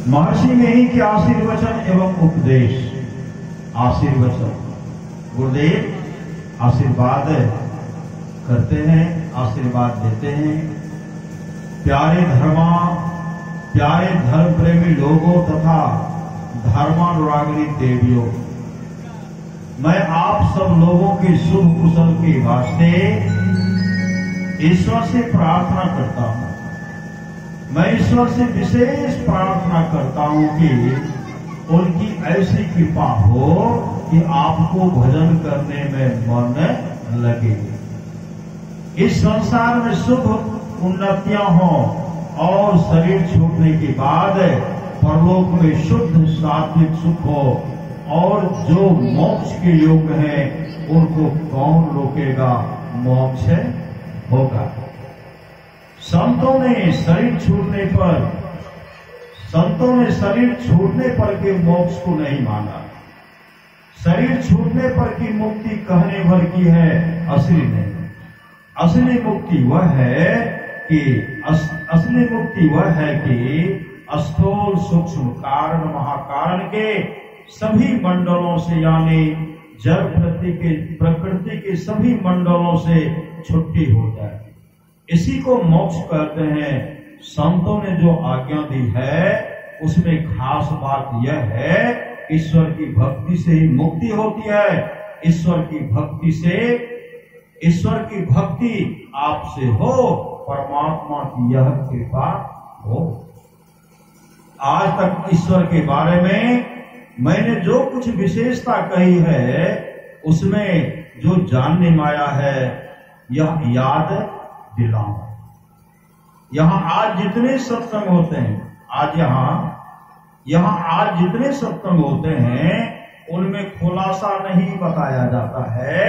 महर्षि में ही के आशीर्वचन एवं उपदेश। आशीर्वचन, गुरुदेव आशीर्वाद करते हैं, आशीर्वाद देते हैं। प्यारे धर्म प्रेमी लोगों तथा धर्मानुरागिनी देवियों, मैं आप सब लोगों के शुभ कुशल के वास्ते ईश्वर से प्रार्थना करता हूं। मैं ईश्वर से विशेष प्रार्थना करता हूं कि उनकी ऐसी कृपा हो कि आपको भजन करने में मन लगे, इस संसार में शुभ उन्नतियां हों और शरीर छूटने के बाद परलोक में शुद्ध सात्विक सुख हो, और जो मोक्ष के योग्य हैं उनको कौन रोकेगा, मोक्ष होगा। संतों ने शरीर छूटने पर के मोक्ष को नहीं माना। शरीर छूटने पर की मुक्ति कहने भर की है, असली नहीं। असली मुक्ति वह है कि स्थूल सूक्ष्म कारण महाकारण के सभी मंडलों से, यानी जड़ प्रकृति के सभी मंडलों से छुट्टी हो जाए। इसी को मोक्ष कहते हैं। संतों ने जो आज्ञा दी है उसमें खास बात यह है, ईश्वर की भक्ति से ही मुक्ति होती है। ईश्वर की भक्ति आपसे हो, परमात्मा की यह कृपा हो। आज तक ईश्वर के बारे में मैंने जो कुछ विशेषता कही है उसमें जो जानने में आया है यह याद दिलाऊं। यहाँ आज जितने सत्संग होते हैं, आज जितने सत्संग होते हैं उनमें खुलासा नहीं बताया जाता है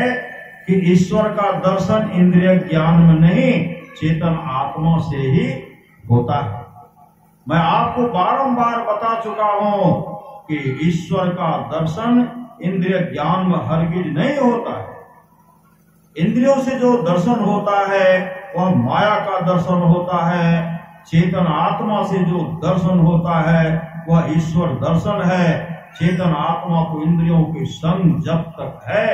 कि ईश्वर का दर्शन इंद्रिय ज्ञान में नहीं, चेतन आत्मा से ही होता है। मैं आपको बारंबार बता चुका हूं कि ईश्वर का दर्शन इंद्रिय ज्ञान में हरगिज नहीं होता है। इंद्रियों से जो दर्शन होता है वह माया का दर्शन होता है। चेतन आत्मा से जो दर्शन होता है वह ईश्वर दर्शन है। चेतन आत्मा को इंद्रियों के संग जब तक है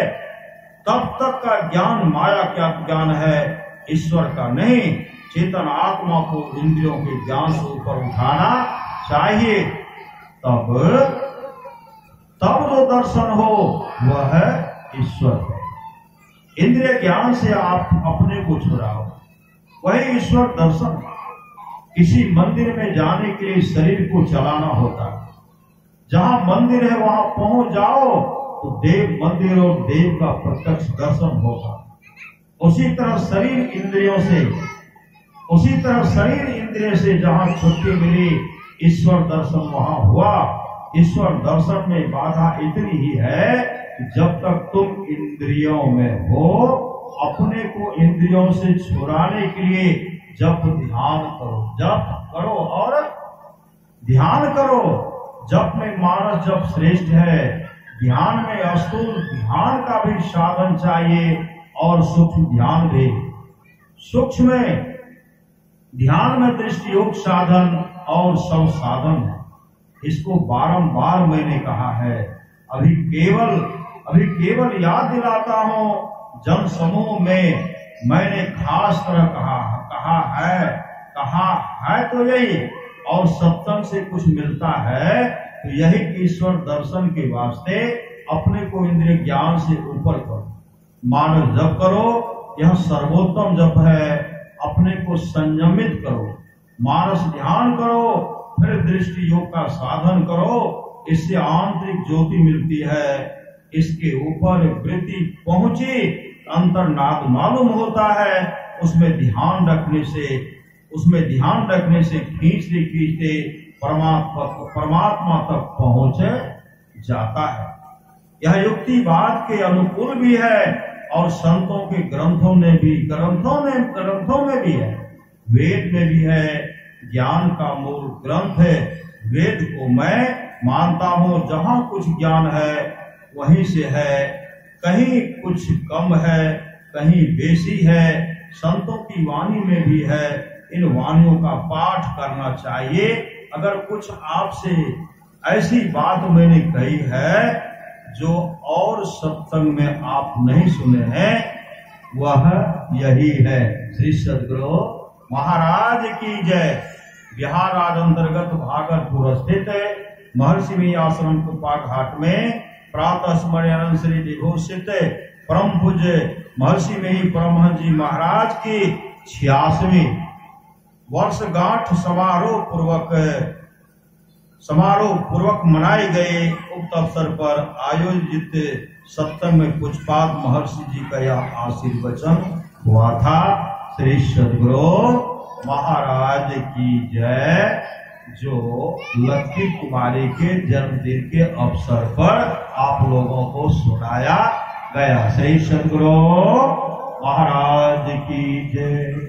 तब तक का ज्ञान माया का ज्ञान है, ईश्वर का नहीं। चेतन आत्मा को इंद्रियों के ज्ञान से ऊपर उठाना चाहिए, तब जो दर्शन हो वह ईश्वर है। इंद्रिय ज्ञान से आप अपने को छुड़ाओ, वही ईश्वर दर्शन। किसी मंदिर में जाने के लिए शरीर को चलाना होता है। जहां मंदिर है वहां पहुंच जाओ तो देव मंदिर और देव का प्रत्यक्ष दर्शन होगा। उसी तरह शरीर इंद्रिय से जहां छुट्टी मिली, ईश्वर दर्शन वहां हुआ। ईश्वर दर्शन में बाधा इतनी ही है कि जब तक तुम इंद्रियों में हो, अपने को इंद्रियों से छुड़ाने के लिए जप करो और ध्यान करो। जप में मानस जप श्रेष्ठ है, ध्यान में स्थूल ध्यान का भी साधन चाहिए और सूक्ष्म ध्यान भी। सूक्ष्म में ध्यान में दृष्टि योग साधन और सब साधन है। इसको बारंबार मैंने कहा है। अभी केवल याद दिलाता हूं। जन समूह में मैंने खास तरह कहा है तो यही, और सत्संग से कुछ मिलता है तो यही कि ईश्वर दर्शन के वास्ते अपने को इंद्रिय ज्ञान से ऊपर करो, मानस जप करो, यह सर्वोत्तम जप है। अपने को संयमित करो, मानस ध्यान करो, फिर दृष्टि योग का साधन करो। इससे आंतरिक ज्योति मिलती है। इसके ऊपर वृत्ति पहुंची, अंतर्नाद मालूम होता है। उसमें ध्यान रखने से खींचते परमात्मा तक पहुंच जाता है। यह युक्तिवाद के अनुकूल भी है और संतों के ग्रंथों में भी है, वेद में भी है। ज्ञान का मूल ग्रंथ है। वेद को मैं मानता हूं, जहां कुछ ज्ञान है वहीं से है, कहीं कुछ कम है, कहीं बेसी है। संतों की वाणी में भी है, इन वाणियों का पाठ करना चाहिए। अगर कुछ आपसे ऐसी बात मैंने कही है जो और सत्संग में आप नहीं सुने हैं, वह यही है। श्री सद्गुरु महाराज की जय। बिहार राज्य अंतर्गत भागलपुर स्थित महर्षि में आश्रम कृपा घाट में प्रातः स्मरण श्री विभूषित परम पूज्य महर्षि में ही परमहंस जी महाराज की 86वीं वर्षगांठ समारोह पूर्वक मनाए गए उक्त अवसर पर आयोजित सत्संग में पूज्यपाद महर्षि जी का यह आशीर्वचन हुआ था। श्री सद्गुरु महाराज की जय। जो लक्ष्मी कुमारी के जन्मदिन के अवसर पर आप लोगों को सुनाया गया। श्री सद्गुरु महाराज की जय।